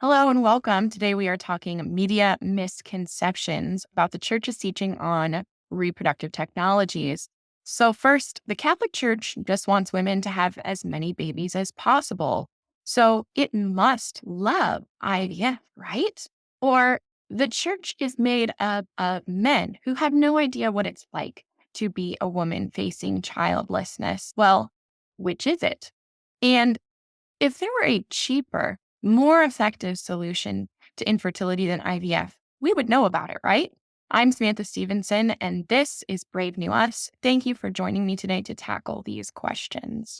Hello and welcome. Today we are talking media misconceptions about the church's teaching on reproductive technologies. So, first, the Catholic Church just wants women to have as many babies as possible. So, it must love IVF, right? Or the church is made up of men who have no idea what it's like to be a woman facing childlessness. Well, which is it? And if there were a cheaper, more effective solution to infertility than IVF, we would know about it, right? I'm Samantha Stevenson, and this is Brave New Us. Thank you for joining me today to tackle these questions.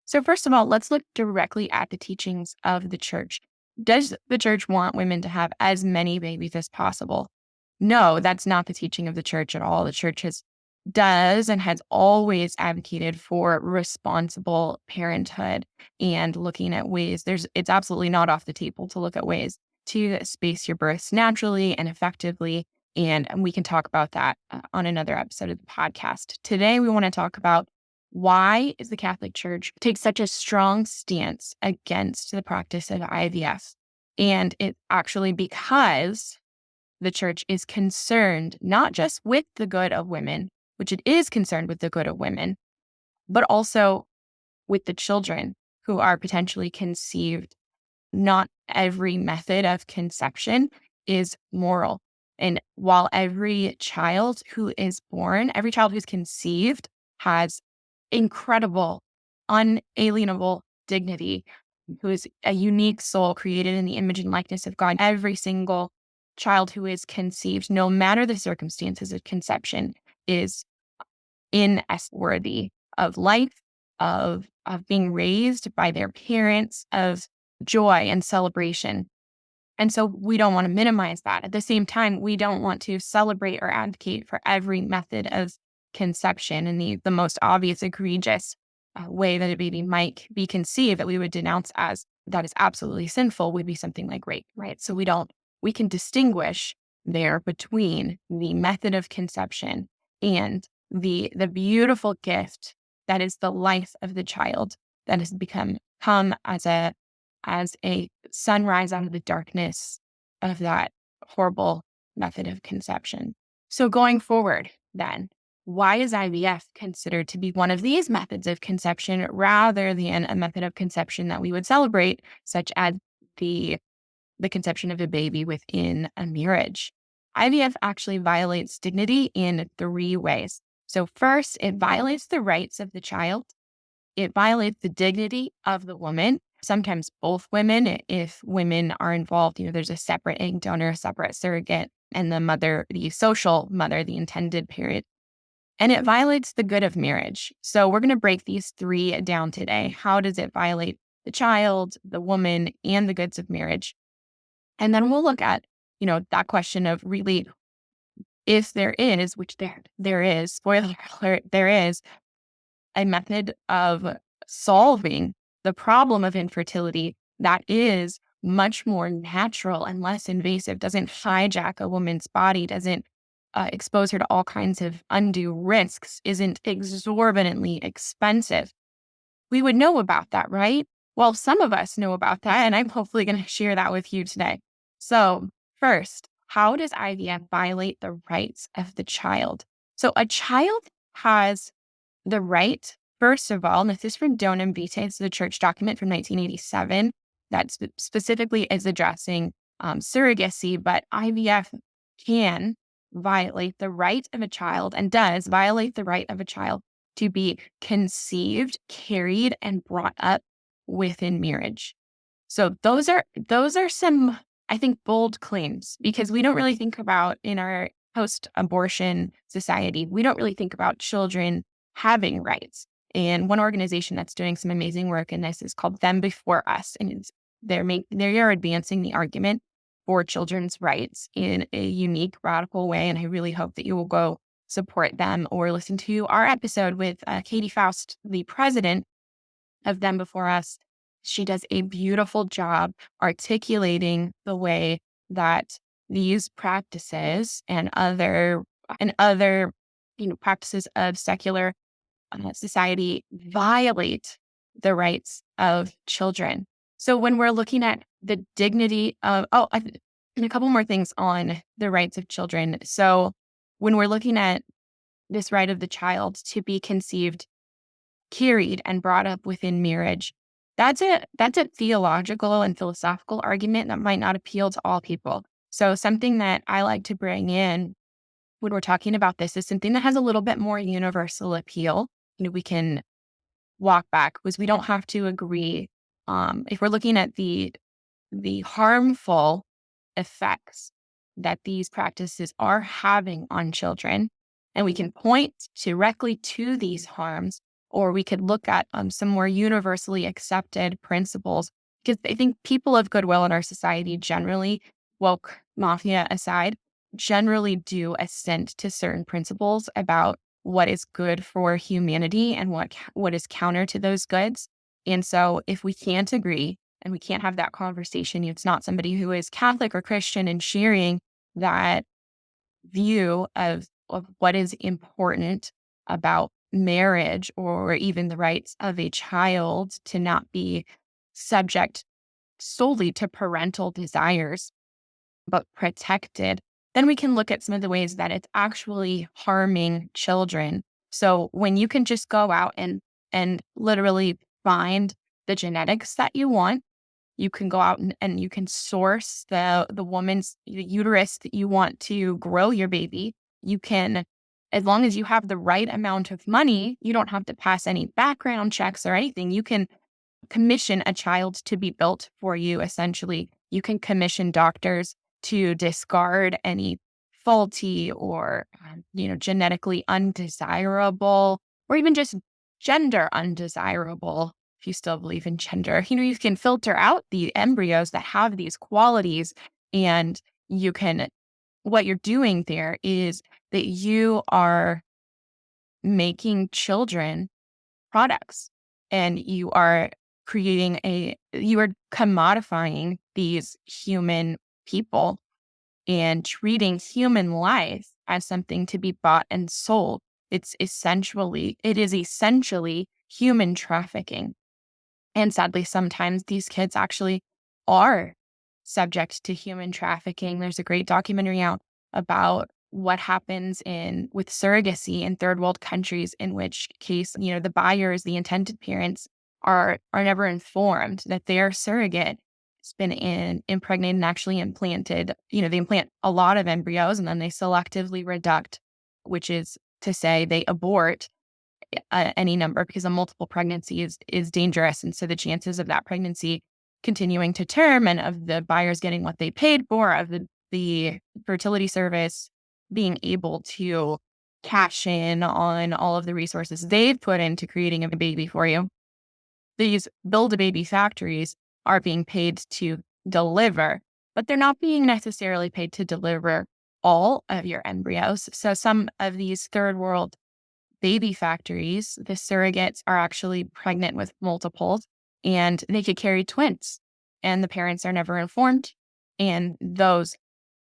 So, first of all, let's look directly at the teachings of the church. Does the church want women to have as many babies as possible? No, that's not the teaching of the church at all. The church does and has always advocated for responsible parenthood and looking at ways it's absolutely not off the table to look at ways to space your births naturally and effectively. And we can talk about that on another episode of the podcast. Today, we want to talk about why is the Catholic Church take such a strong stance against the practice of IVF? And it's actually because the church is concerned not just with the good of women, which it is concerned with the good of women, but also with the children who are potentially conceived. Not every method of conception is moral. And while every child who is born, every child who's conceived has incredible, unalienable dignity, who is a unique soul created in the image and likeness of God. Every single child who is conceived, no matter the circumstances of conception, is in as worthy of life, of being raised by their parents, of joy and celebration. And so we don't want to minimize that. At the same time, we don't want to celebrate or advocate for every method of conception and the most obvious, egregious way that a baby might be conceived that we would denounce as that is absolutely sinful would be something like rape, right? So we can distinguish there between the method of conception and the beautiful gift that is the life of the child that has come as a sunrise out of the darkness of that horrible method of conception. So going forward, then, why is IVF considered to be one of these methods of conception rather than a method of conception that we would celebrate, such as the conception of a baby within a marriage? IVF actually violates dignity in three ways. So first, it violates the rights of the child. It violates the dignity of the woman, sometimes both women. If women are involved, there's a separate egg donor, a separate surrogate, and the mother, the social mother, the intended parent. And it violates the good of marriage. So we're going to break these three down today. How does it violate the child, the woman, and the goods of marriage? And then we'll look at, that question of really if there is, which there is, spoiler alert, there is a method of solving the problem of infertility that is much more natural and less invasive, doesn't hijack a woman's body, doesn't expose her to all kinds of undue risks, isn't exorbitantly expensive. We would know about that, right? Well, some of us know about that, and I'm hopefully going to share that with you today. So, first, how does IVF violate the rights of the child? So, a child has the right, first of all, and this is from Donum Vitae, it's the church document from 1987 that specifically is addressing surrogacy, but IVF can violate the right of a child and does violate the right of a child to be conceived, carried, and brought up within marriage. So those are some, I think, bold claims because we don't really think about in our post-abortion society, we don't really think about children having rights. And one organization that's doing some amazing work in this is called Them Before Us. And they are advancing the argument for children's rights in a unique, radical way. And I really hope that you will go support them or listen to our episode with Katie Faust, the president of Them Before Us. She does a beautiful job articulating the way that these practices and other practices of secular society violate the rights of children. So when we're looking at the dignity of, and a couple more things on the rights of children. So when we're looking at this right of the child to be conceived, carried, and brought up within marriage, that's a theological and philosophical argument that might not appeal to all people. So something that I like to bring in when we're talking about this is something that has a little bit more universal appeal. We can walk back because we don't have to agree. If we're looking at the harmful effects that these practices are having on children, and we can point directly to these harms, or we could look at some more universally accepted principles. Because I think people of goodwill in our society generally, woke mafia aside, generally do assent to certain principles about what is good for humanity and what is counter to those goods. And so if we can't agree and we can't have that conversation, it's not somebody who is Catholic or Christian and sharing that view of what is important about marriage or even the rights of a child to not be subject solely to parental desires, but protected, then we can look at some of the ways that it's actually harming children. So when you can just go out and literally find the genetics that you want, you can go out and you can source the woman's uterus that you want to grow your baby. You can, as long as you have the right amount of money, you don't have to pass any background checks or anything. You can commission a child to be built for you, essentially. You can commission doctors to discard any faulty or, genetically undesirable or even just gender undesirable, if you still believe in gender. You can filter out the embryos that have these qualities, and what you're doing there is that you are making children products, and you are commodifying these human people and treating human life as something to be bought and sold. It is essentially human trafficking. And sadly, sometimes these kids actually are subject to human trafficking. There's a great documentary out about what happens with surrogacy in third world countries, in which case, the buyers, the intended parents, are never informed that their surrogate has been impregnated and actually implanted. They implant a lot of embryos and then they selectively reduct, which is to say they abort any number, because a multiple pregnancy is dangerous. And so the chances of that pregnancy continuing to term and of the buyers getting what they paid for, of the fertility service being able to cash in on all of the resources they've put into creating a baby for you. These Build-A-Baby factories are being paid to deliver, but they're not being necessarily paid to deliver all of your embryos. So some of these third world baby factories, the surrogates are actually pregnant with multiples, and they could carry twins, and the parents are never informed. And those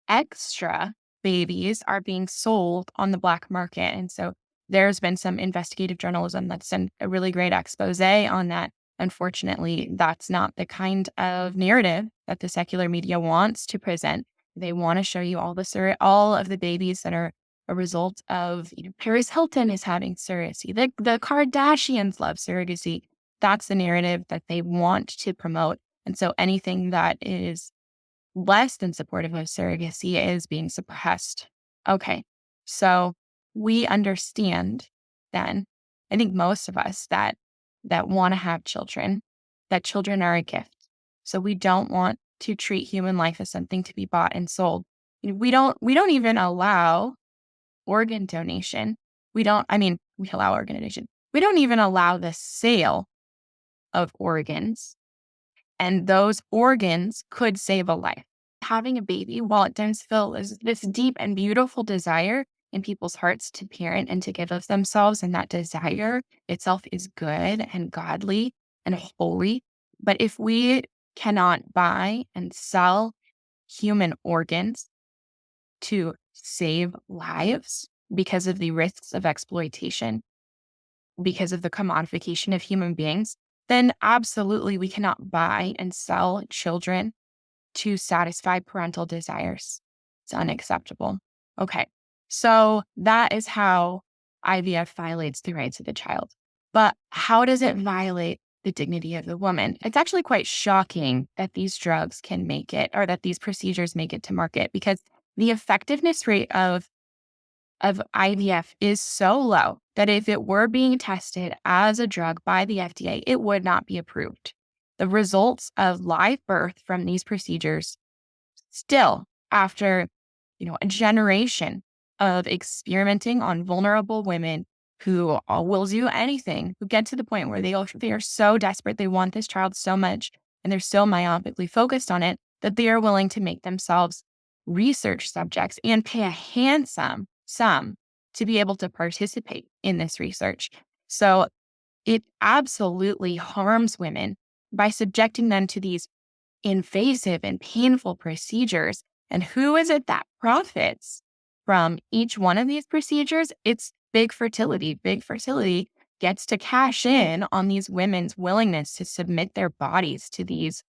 extra babies are being sold on the black market. And so there's been some investigative journalism that's done a really great expose on that. Unfortunately, that's not the kind of narrative that the secular media wants to present. They want to show you all of the babies that are a result of, Paris Hilton is having surrogacy. The Kardashians love surrogacy. That's the narrative that they want to promote. And so anything that is less than supportive of surrogacy is being suppressed. Okay, so we understand then, I think most of us that want to have children, that children are a gift. So we don't want to treat human life as something to be bought and sold. We don't even allow organ donation. We allow organ donation. We don't even allow the sale of organs. And those organs could save a life. Having a baby, while it does fill this deep and beautiful desire in people's hearts to parent and to give of themselves, and that desire itself is good and godly and holy. But if we cannot buy and sell human organs to save lives because of the risks of exploitation, because of the commodification of human beings, then absolutely we cannot buy and sell children to satisfy parental desires. It's unacceptable. Okay. So that is how IVF violates the rights of the child. But how does it violate the dignity of the woman? It's actually quite shocking that these drugs can make it, or that these procedures make it to market, because the effectiveness rate of IVF is so low that if it were being tested as a drug by the FDA, it would not be approved. The results of live birth from these procedures still, after, a generation of experimenting on vulnerable women who will do anything, who get to the point where they are so desperate, they want this child so much, and they're so myopically focused on it that they are willing to make themselves research subjects and pay a handsome sum to be able to participate in this research. So it absolutely harms women by subjecting them to these invasive and painful procedures. And who is it that profits from each one of these procedures? It's big fertility. Big fertility gets to cash in on these women's willingness to submit their bodies to these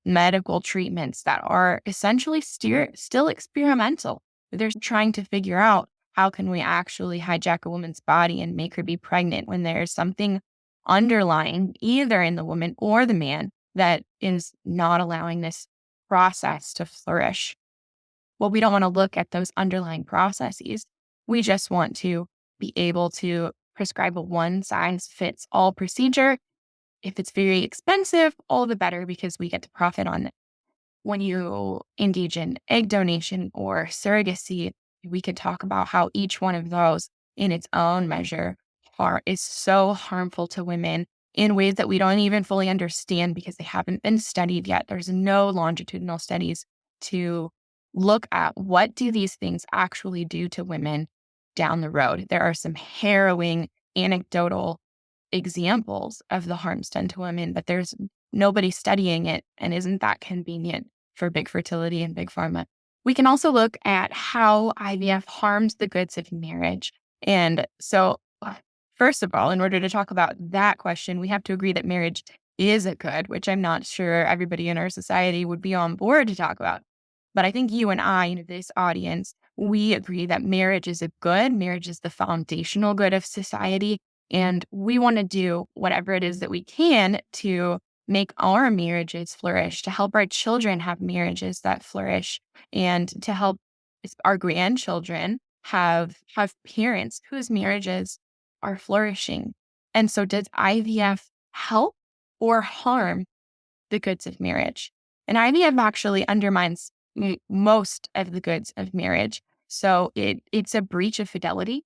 medical treatments that are essentially still experimental. They're trying to figure out, how can we actually hijack a woman's body and make her be pregnant when there's something underlying either in the woman or the man that is not allowing this process to flourish. Well, we don't want to look at those underlying processes. We just want to be able to prescribe a one size fits all procedure. If it's very expensive, all the better, because we get to profit on it. When you engage in egg donation or surrogacy, we could talk about how each one of those in its own measure is so harmful to women in ways that we don't even fully understand because they haven't been studied yet. There's no longitudinal studies to look at what do these things actually do to women down the road. There are some harrowing anecdotal examples of the harms done to women, but there's nobody studying it. And isn't that convenient for big fertility and big pharma? We can also look at how IVF harms the goods of marriage. And so, first of all, in order to talk about that question, we have to agree that marriage is a good, which I'm not sure everybody in our society would be on board to talk about. But I think you and I, this audience, we agree that marriage is a good. Marriage is the foundational good of society. And we want to do whatever it is that we can to make our marriages flourish, to help our children have marriages that flourish, and to help our grandchildren have parents whose marriages are flourishing. And so does IVF help or harm the goods of marriage? And IVF actually undermines most of the goods of marriage. So it's a breach of fidelity.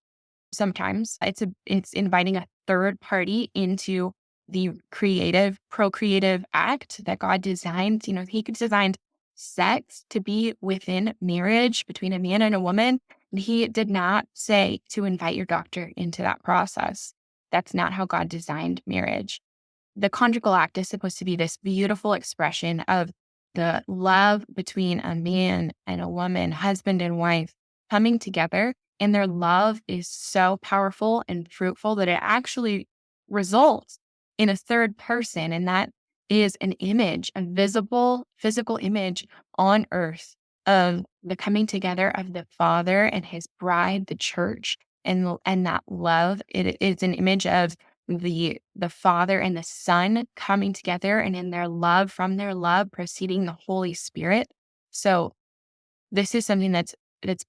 Sometimes it's inviting a third party into the procreative act that God designed. He designed sex to be within marriage between a man and a woman. And he did not say to invite your doctor into that process. That's not how God designed marriage. The conjugal act is supposed to be this beautiful expression of the love between a man and a woman, husband and wife, coming together. And their love is so powerful and fruitful that it actually results in a third person. And that is an image, a visible physical image on earth of the coming together of the Father and his bride, the church, and that love. It is an image of the Father and the Son coming together, and in their love, from their love proceeding the Holy Spirit. So this is something that's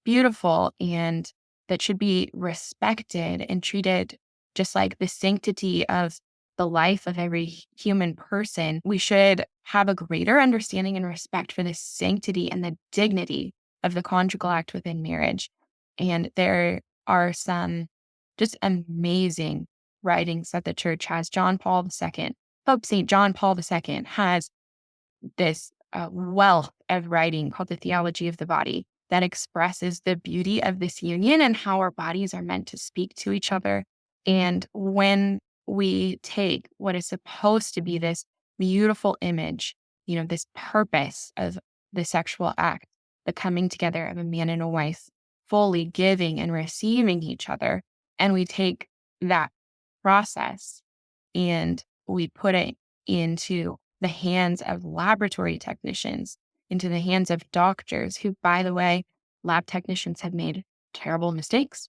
beautiful and that should be respected and treated just like the sanctity of the life of every human person. We should have a greater understanding and respect for the sanctity and the dignity of the conjugal act within marriage. And there are some just amazing writings that the church has. Pope St. John Paul II has this wealth of writing called the Theology of the Body that expresses the beauty of this union and how our bodies are meant to speak to each other. And when we take what is supposed to be this beautiful image, this purpose of the sexual act, the coming together of a man and a wife, fully giving and receiving each other, and we take that process and we put it into the hands of laboratory technicians, into the hands of doctors who, by the way, lab technicians have made terrible mistakes.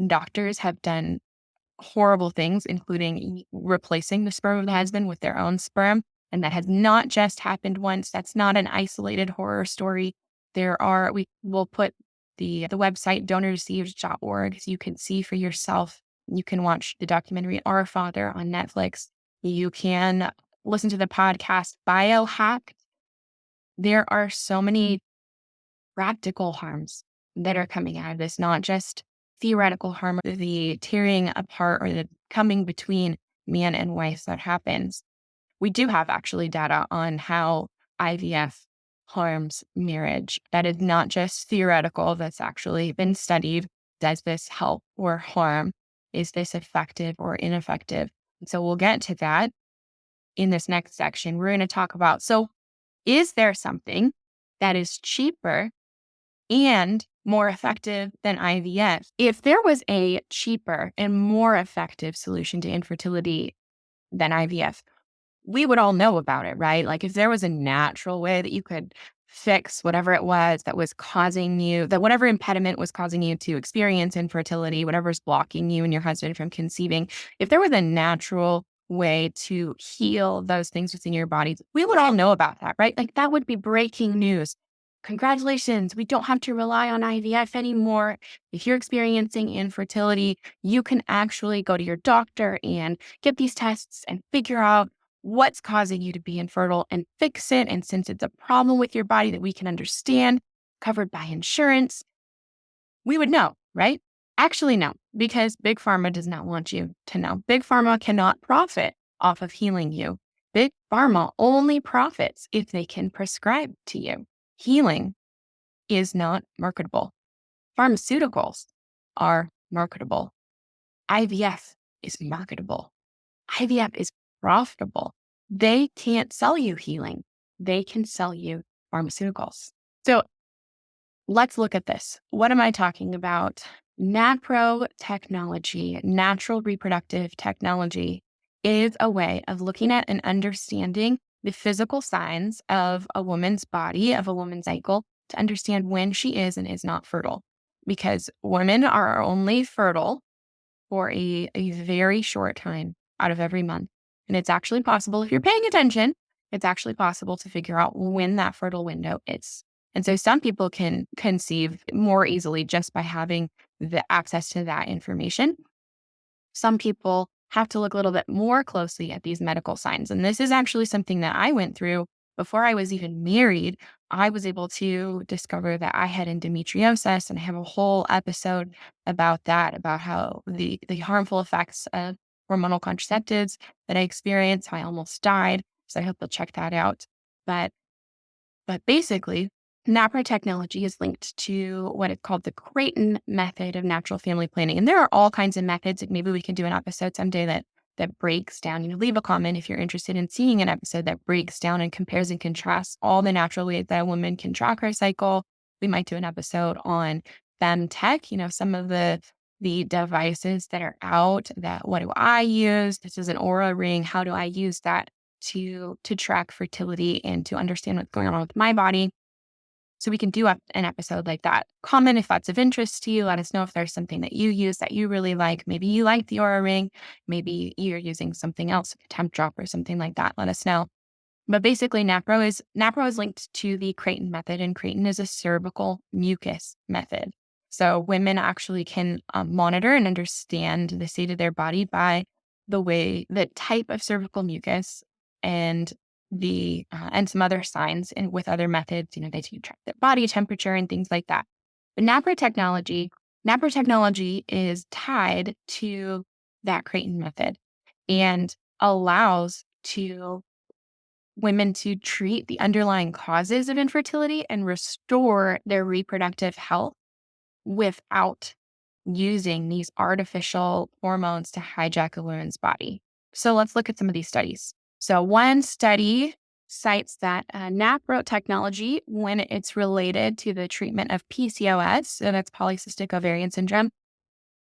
Doctors have done horrible things, including replacing the sperm of the husband with their own sperm. And that has not just happened once. That's not an isolated horror story. We will put the website donorreceived.org so you can see for yourself. You can watch the documentary Our Father on Netflix. You can listen to the podcast Biohacked. There are so many practical harms that are coming out of this, not just theoretical harm, the tearing apart or the coming between man and wife that happens. We do have actually data on how IVF harms marriage. That is not just theoretical, that's actually been studied. Does this help or harm? Is this effective or ineffective? And so we'll get to that in this next section. We're going to talk about, so is there something that is cheaper and more effective than IVF? If there was a cheaper and more effective solution to infertility than IVF, we would all know about it, right? Like if there was a natural way that you could fix whatever it was that was causing you, that whatever impediment was causing you to experience infertility, whatever's blocking you and your husband from conceiving, if there was a natural way to heal those things within your body, we would all know about that, right? Like that would be breaking news. Congratulations, we don't have to rely on IVF anymore. If you're experiencing infertility, you can actually go to your doctor and get these tests and figure out what's causing you to be infertile and fix it. And since it's a problem with your body that we can understand, covered by insurance, we would know, right? Actually, no, because Big Pharma does not want you to know. Big Pharma cannot profit off of healing you. Big Pharma only profits if they can prescribe to you. Healing is not marketable. Pharmaceuticals are marketable. IVF is marketable. IVF is profitable. They can't sell you healing. They can sell you pharmaceuticals. So let's look at this. What am I talking about? NAPRO technology, natural reproductive technology, is a way of looking at and understanding the physical signs of a woman's body, of a woman's cycle, to understand when she is and is not fertile. Because women are only fertile for a very short time out of every month. And it's actually possible, if you're paying attention, it's actually possible to figure out when that fertile window is. And so some people can conceive more easily just by having the access to that information. Some people have to look a little bit more closely at these medical signs. And this is actually something that I went through before I was even married. I was able to discover that I had endometriosis, and I have a whole episode about that, about how the harmful effects of hormonal contraceptives that I experienced, how I almost died. So I hope you'll check that out. But basically, NAPRO technology is linked to what is called the Creighton method of natural family planning. And there are all kinds of methods. Maybe we can do an episode someday that breaks down. Leave a comment if you're interested in seeing an episode that breaks down and compares and contrasts all the natural ways that a woman can track her cycle. We might do an episode on femtech, some of the devices that are out. That what do I use? This is an Aura ring. How do I use that to track fertility and to understand what's going on with my body? So we can do an episode like that. Comment if that's of interest to you. Let us know if there's something that you use that you really like. Maybe you like the Aura ring. Maybe you're using something else, like a temp drop or something like that. Let us know. But basically, NAPRO is linked to the Creighton method, and Creighton is a cervical mucus method. So women actually can monitor and understand the state of their body by the type of cervical mucus and and some other signs, and with other methods, they do track their body temperature and things like that. But NAPRO technology is tied to that Creighton method and allows women to treat the underlying causes of infertility and restore their reproductive health without using these artificial hormones to hijack a woman's body. So let's look at some of these studies. So one study cites that NAPRO technology, when it's related to the treatment of PCOS, so that's polycystic ovarian syndrome,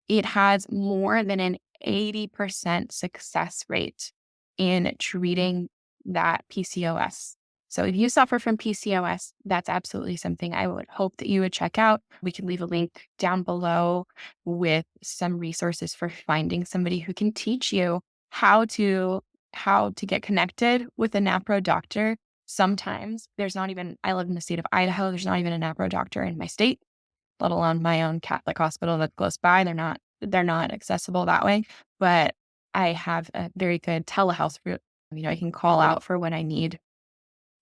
it has more than an 80% success rate in treating that PCOS. So if you suffer from PCOS, that's absolutely something I would hope that you would check out. We can leave a link down below with some resources for finding somebody who can teach you how to get connected with a NAPRO doctor. Sometimes there's not even, I live in the state of Idaho, there's not even a NAPRO doctor in my state, let alone my own Catholic hospital that's close by. They're not accessible that way. But I have a very good telehealth route. I can call out for what I need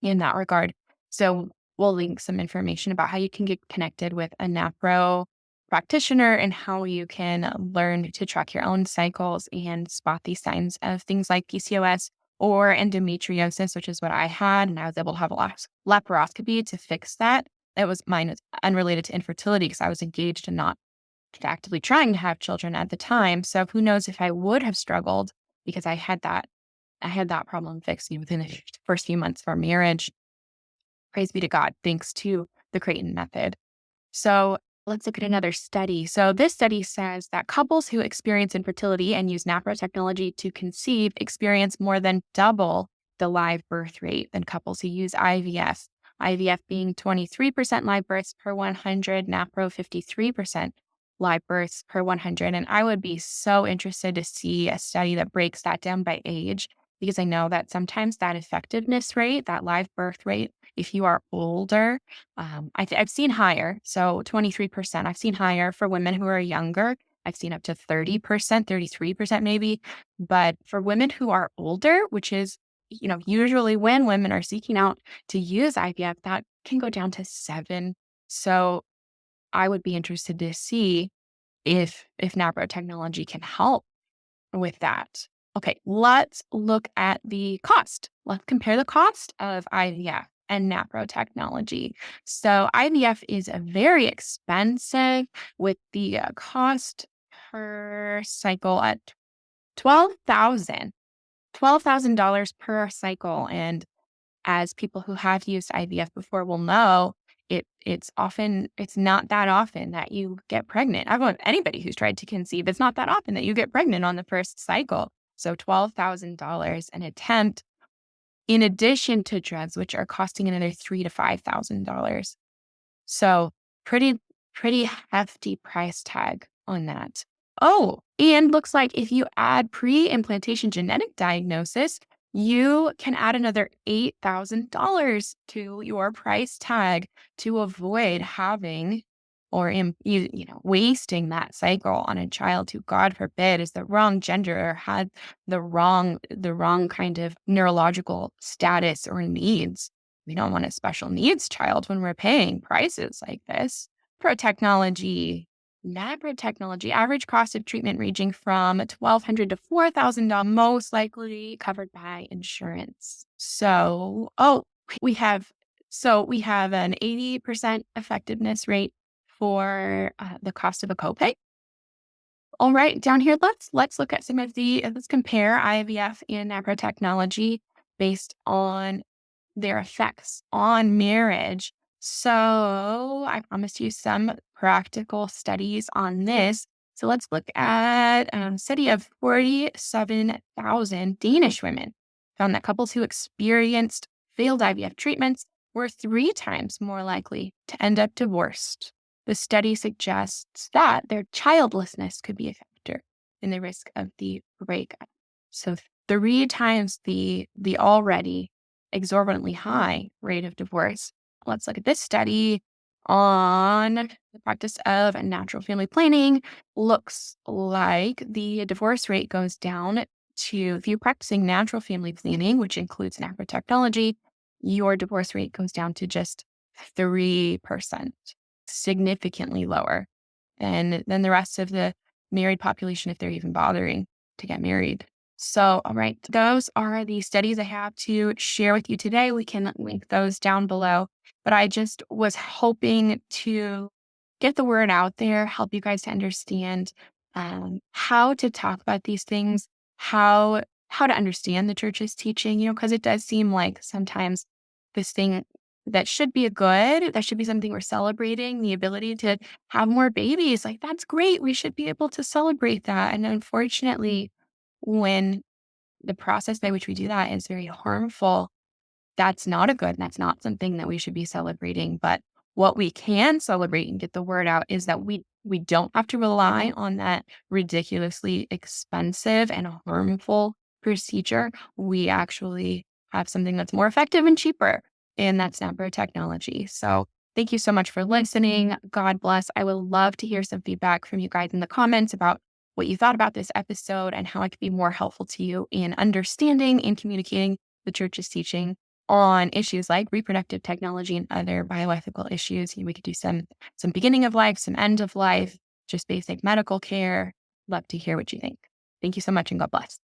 in that regard. So we'll link some information about how you can get connected with a NAPRO practitioner and how you can learn to track your own cycles and spot these signs of things like PCOS or endometriosis, which is what I had. And I was able to have a laparoscopy to fix that. Mine was unrelated to infertility because I was engaged and not actively trying to have children at the time. So who knows if I would have struggled because I had that problem fixed within the first few months of our marriage. Praise be to God, thanks to the Creighton method. So let's look at another study. So this study says that couples who experience infertility and use NAPRO technology to conceive experience more than double the live birth rate than couples who use IVF. IVF being 23% live births per 100, NAPRO 53% live births per 100. And I would be so interested to see a study that breaks that down by age, because I know that sometimes that effectiveness rate, that live birth rate, if you are older, I've seen higher. So 23%, I've seen higher for women who are younger. I've seen up to 30%, 33% maybe. But for women who are older, which is, usually when women are seeking out to use IVF, that can go down to 7. So I would be interested to see if NAPRO technology can help with that. Okay, let's look at the cost. Let's compare the cost of IVF and NAPRO technology. So IVF is a very expensive, with the cost per cycle at $12,000 per cycle. And as people who have used IVF before will know, it's not that often that you get pregnant. I've known anybody who's tried to conceive, it's not that often that you get pregnant on the first cycle. So $12,000 an attempt, in addition to drugs, which are costing another $3,000 to $5,000. So pretty, pretty hefty price tag on that. Oh, and looks like if you add pre-implantation genetic diagnosis, you can add another $8,000 to your price tag to avoid having wasting that cycle on a child who, God forbid, is the wrong gender or had the wrong kind of neurological status or needs. We don't want a special needs child when we're paying prices like this. Pro technology, NAPRO technology, average cost of treatment ranging from $1,200 to $4,000, most likely covered by insurance. So, we have an 80% effectiveness rate for the cost of a copay. All right, down here, let's look at let's compare IVF and NAPRO technology based on their effects on marriage. So I promised you some practical studies on this. So let's look at a study of 47,000 Danish women found that couples who experienced failed IVF treatments were 3 times more likely to end up divorced. The study suggests that their childlessness could be a factor in the risk of the breakup. So 3 times the already exorbitantly high rate of divorce. Let's look at this study on the practice of natural family planning. Looks like the divorce rate goes down to, if you're practicing natural family planning, which includes NAPRO technology, your divorce rate goes down to just 3%, significantly lower. And then the rest of the married population, if they're even bothering to get married. So, all right, those are the studies I have to share with you today. We can link those down below. But I just was hoping to get the word out there, help you guys to understand how to talk about these things, how to understand the church's teaching, because it does seem like sometimes this thing that should be that should be something we're celebrating, the ability to have more babies. Like, that's great. We should be able to celebrate that. And unfortunately, when the process by which we do that is very harmful. That's not a good, that's not something that we should be celebrating. But what we can celebrate and get the word out is that we don't have to rely on that ridiculously expensive and harmful procedure. We actually have something that's more effective and cheaper, and that's NAPRO technology. So thank you so much for listening. God bless. I would love to hear some feedback from you guys in the comments about what you thought about this episode and how it could be more helpful to you in understanding and communicating the church's teaching on issues like reproductive technology and other bioethical issues. We could do some beginning of life, some end of life, just basic medical care. Love to hear what you think. Thank you so much and God bless.